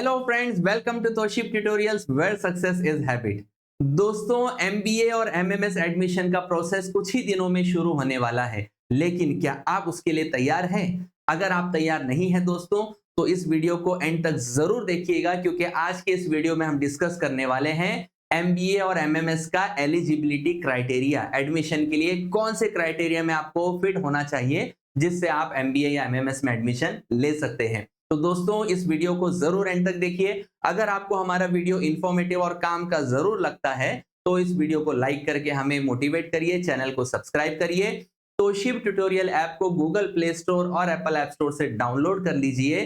Hello friends, welcome to Toship tutorials where success is habit. दोस्तों, MBA और MMS admission का process कुछ ही दिनों में शुरू होने वाला है, लेकिन क्या आप उसके लिए तैयार हैं? अगर आप तैयार नहीं हैं दोस्तों, तो इस वीडियो को एंड तक जरूर देखिएगा, क्योंकि आज के इस वीडियो में हम डिस्कस करने वाले हैं एमबीए और एमएमएस का एलिजिबिलिटी क्राइटेरिया। एडमिशन के लिए कौन से क्राइटेरिया में आपको फिट होना चाहिए जिससे आप एमबीए या एमएमएस में एडमिशन ले सकते हैं। तो दोस्तों, इस वीडियो को जरूर एंड तक देखिए। अगर आपको हमारा वीडियो इंफॉर्मेटिव और काम का जरूर लगता है तो इस वीडियो को लाइक करके हमें मोटिवेट करिए, चैनल को सब्सक्राइब करिए। तोशिप ट्यूटोरियल ऐप को गूगल प्ले स्टोर और एप्पल ऐप स्टोर से डाउनलोड कर लीजिए,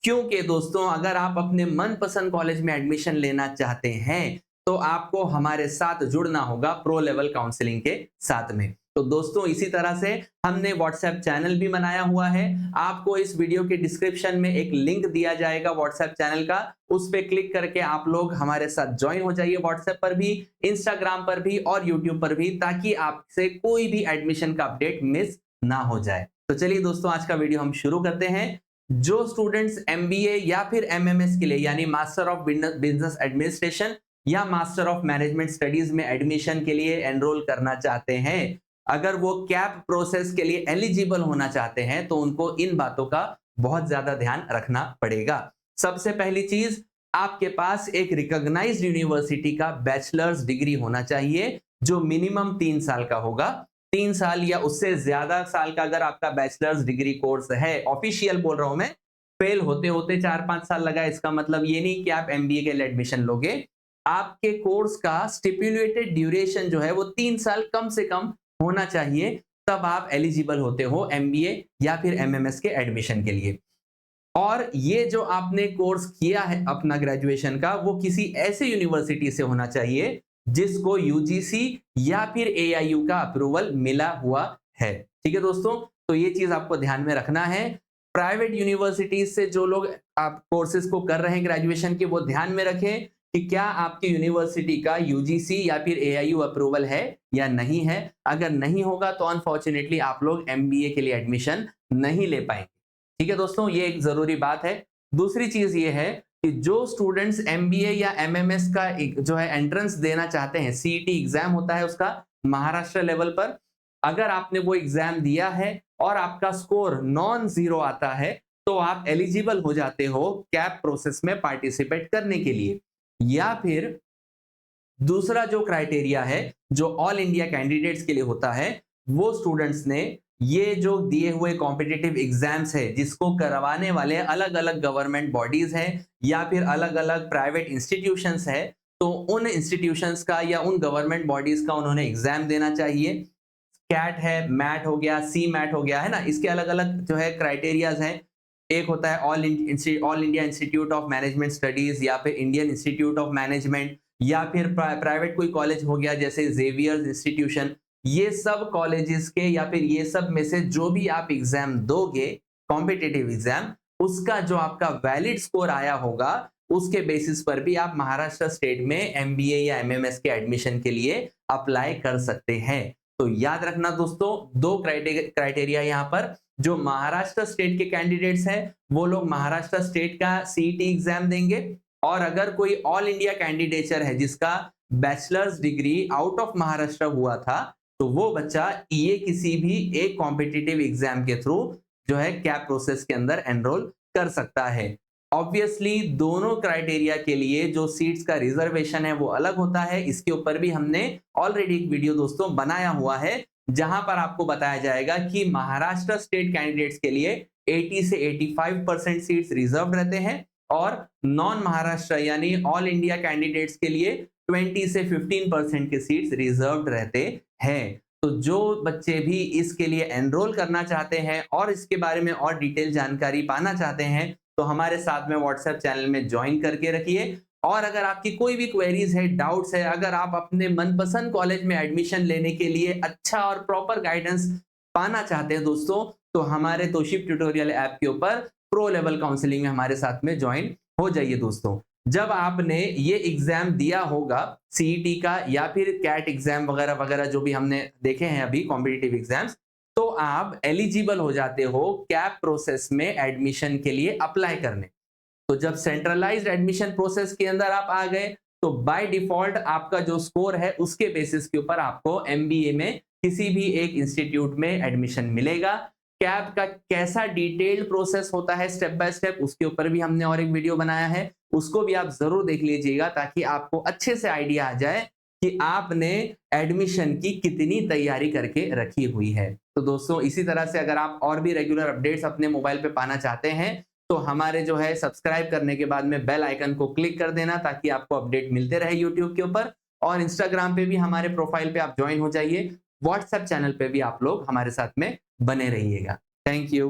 क्योंकि दोस्तों अगर आप अपने मनपसंद कॉलेज में एडमिशन लेना चाहते हैं तो आपको हमारे साथ जुड़ना होगा प्रो लेवल काउंसलिंग के साथ में। तो दोस्तों, इसी तरह से हमने व्हाट्सएप चैनल भी बनाया हुआ है। आपको इस वीडियो के डिस्क्रिप्शन में एक लिंक दिया जाएगा व्हाट्सएप चैनल का, उस पर क्लिक करके आप लोग हमारे साथ ज्वाइन हो जाइए, व्हाट्सएप पर भी, इंस्टाग्राम पर भी और यूट्यूब पर भी, ताकि आपसे कोई भी एडमिशन का अपडेट मिस ना हो जाए। तो चलिए दोस्तों, आज का वीडियो हम शुरू करते हैं। जो स्टूडेंट्स एमबीए या फिर एमएमएस के लिए यानी मास्टर ऑफ बिजनेस एडमिनिस्ट्रेशन या मास्टर ऑफ मैनेजमेंट स्टडीज में एडमिशन के लिए एनरोल करना चाहते हैं, अगर वो कैप प्रोसेस के लिए एलिजिबल होना चाहते हैं, तो उनको इन बातों का बहुत ज्यादा ध्यान रखना पड़ेगा। सबसे पहली चीज, आपके पास एक रिकॉग्नाइज्ड यूनिवर्सिटी का बैचलर्स डिग्री होना चाहिए, जो मिनिमम 3 साल का होगा। 3 साल या उससे ज्यादा साल का अगर आपका बैचलर्स डिग्री कोर्स है, ऑफिशियल बोल रहा हूं मैं, फेल होते होते 4-5 साल लगा, इसका मतलब ये नहीं कि आप एमबीए के लिए एडमिशन लोगे। आपके कोर्स का स्टिपुलेटेड ड्यूरेशन जो है वो 3 साल कम से कम होना चाहिए, तब आप एलिजिबल होते हो एमबीए या फिर एमएमएस के एडमिशन के लिए। और ये जो आपने कोर्स किया है अपना ग्रेजुएशन का, वो किसी ऐसे यूनिवर्सिटी से होना चाहिए जिसको यूजीसी या फिर एआईयू का अप्रूवल मिला हुआ है। ठीक है दोस्तों, तो ये चीज आपको ध्यान में रखना है। प्राइवेट यूनिवर्सिटीज से जो लोग आप कोर्सेज को कर रहे हैं ग्रेजुएशन के, वो ध्यान में रखें कि क्या आपकी यूनिवर्सिटी का यूजीसी या फिर एआईयू अप्रूवल है या नहीं है। अगर नहीं होगा तो अनफॉर्चुनेटली आप लोग एमबीए के लिए एडमिशन नहीं ले पाएंगे। ठीक है दोस्तों, ये एक जरूरी बात है। दूसरी चीज ये है कि जो स्टूडेंट्स एमबीए या एमएमएस का जो है एंट्रेंस देना चाहते हैं, सीईटी एग्जाम होता है उसका महाराष्ट्र लेवल पर, अगर आपने वो एग्जाम दिया है और आपका स्कोर नॉन जीरो आता है, तो आप एलिजिबल हो जाते हो कैप प्रोसेस में पार्टिसिपेट करने के लिए। या फिर दूसरा जो क्राइटेरिया है, जो ऑल इंडिया कैंडिडेट्स के लिए होता है, वो स्टूडेंट्स ने ये जो दिए हुए कॉम्पिटिटिव एग्जाम्स है, जिसको करवाने वाले अलग अलग गवर्नमेंट बॉडीज हैं या फिर अलग अलग प्राइवेट इंस्टीट्यूशंस है, तो उन इंस्टीट्यूशंस का या उन गवर्नमेंट बॉडीज का उन्होंने एग्जाम देना चाहिए। कैट है, मैट हो गया, सी मैट हो गया, है ना, इसके अलग अलग जो है क्राइटेरियाज हैं। एक होता है all India institute of management studies या फिर इंडियन इंस्टीट्यूट ऑफ मैनेजमेंट, या फिर प्राइवेट कोई कॉलेज हो गया जैसे जेवियर्स इंस्टीट्यूशन। ये सब कॉलेजेस के या फिर ये सब में से जो भी आप एग्जाम दोगे, कॉम्पिटिटिव एग्जाम, उसका जो आपका वैलिड स्कोर आया होगा, उसके बेसिस पर भी आप महाराष्ट्र स्टेट में एमबीए या एमएमएस के एडमिशन के लिए अप्लाई कर सकते हैं। तो याद रखना दोस्तों, दो क्राइटेरिया यहाँ पर। जो महाराष्ट्र स्टेट के कैंडिडेट्स हैं, वो लोग महाराष्ट्र स्टेट का सीईटी एग्जाम देंगे, और अगर कोई ऑल इंडिया कैंडिडेचर है जिसका bachelors degree out of Maharashtra हुआ था, तो वो बच्चा ये किसी भी एक कॉम्पिटिटिव एग्जाम के थ्रू जो है कैप प्रोसेस के अंदर एनरोल कर सकता है। ऑब्वियसली दोनों क्राइटेरिया के लिए जो सीट्स का रिजर्वेशन है वो अलग होता है। इसके ऊपर भी हमने ऑलरेडी एक वीडियो दोस्तों बनाया हुआ है, जहां पर आपको बताया जाएगा कि महाराष्ट्र स्टेट कैंडिडेट्स के लिए 80 से 85% सीट्स रिजर्व रहते हैं, और नॉन महाराष्ट्र यानी ऑल इंडिया कैंडिडेट्स के लिए 20 से 15% के सीट्स रिजर्व्ड रहते हैं। तो जो बच्चे भी इसके लिए एनरोल करना चाहते हैं और इसके बारे में और डिटेल जानकारी पाना चाहते हैं, तो हमारे साथ में व्हाट्सएप चैनल में ज्वाइन करके रखिए। और अगर आपकी कोई भी क्वेरीज है, डाउट्स है, अगर आप अपने मनपसंद कॉलेज में एडमिशन लेने के लिए अच्छा और प्रॉपर गाइडेंस पाना चाहते हैं दोस्तों, तो हमारे तोशिप ट्यूटोरियल ऐप के ऊपर प्रो लेवल काउंसलिंग में हमारे साथ में ज्वाइन हो जाइए दोस्तों। जब आपने ये एग्जाम दिया होगा सीईटी का या फिर कैट एग्जाम वगैरह वगैरह जो भी हमने देखे हैं अभी कॉम्पिटिटिव एग्जाम्स, तो आप एलिजिबल हो जाते हो कैप प्रोसेस में एडमिशन के लिए अप्लाई करने। तो जब सेंट्रलाइज्ड एडमिशन प्रोसेस के अंदर आप आ गए तो बाय डिफॉल्ट आपका जो स्कोर है उसके बेसिस के ऊपर आपको एमबीए में किसी भी एक इंस्टीट्यूट में एडमिशन मिलेगा। कैब का कैसा डिटेल्ड प्रोसेस होता है स्टेप बाय स्टेप, उसके ऊपर भी हमने और एक वीडियो बनाया है, उसको भी आप जरूर देख लीजिएगा ताकि आपको अच्छे से आइडिया आ जाए कि आपने एडमिशन की कितनी तैयारी करके रखी हुई है। तो दोस्तों इसी तरह से अगर आप और भी रेगुलर अपडेट्स अपने मोबाइल पे पाना चाहते हैं तो हमारे जो है सब्सक्राइब करने के बाद में बेल आइकन को क्लिक कर देना ताकि आपको अपडेट मिलते रहे यूट्यूब के ऊपर। और इंस्टाग्राम पे भी हमारे प्रोफाइल पे आप ज्वाइन हो जाइए। व्हाट्सएप चैनल पे भी आप लोग हमारे साथ में बने रहिएगा। Thank you.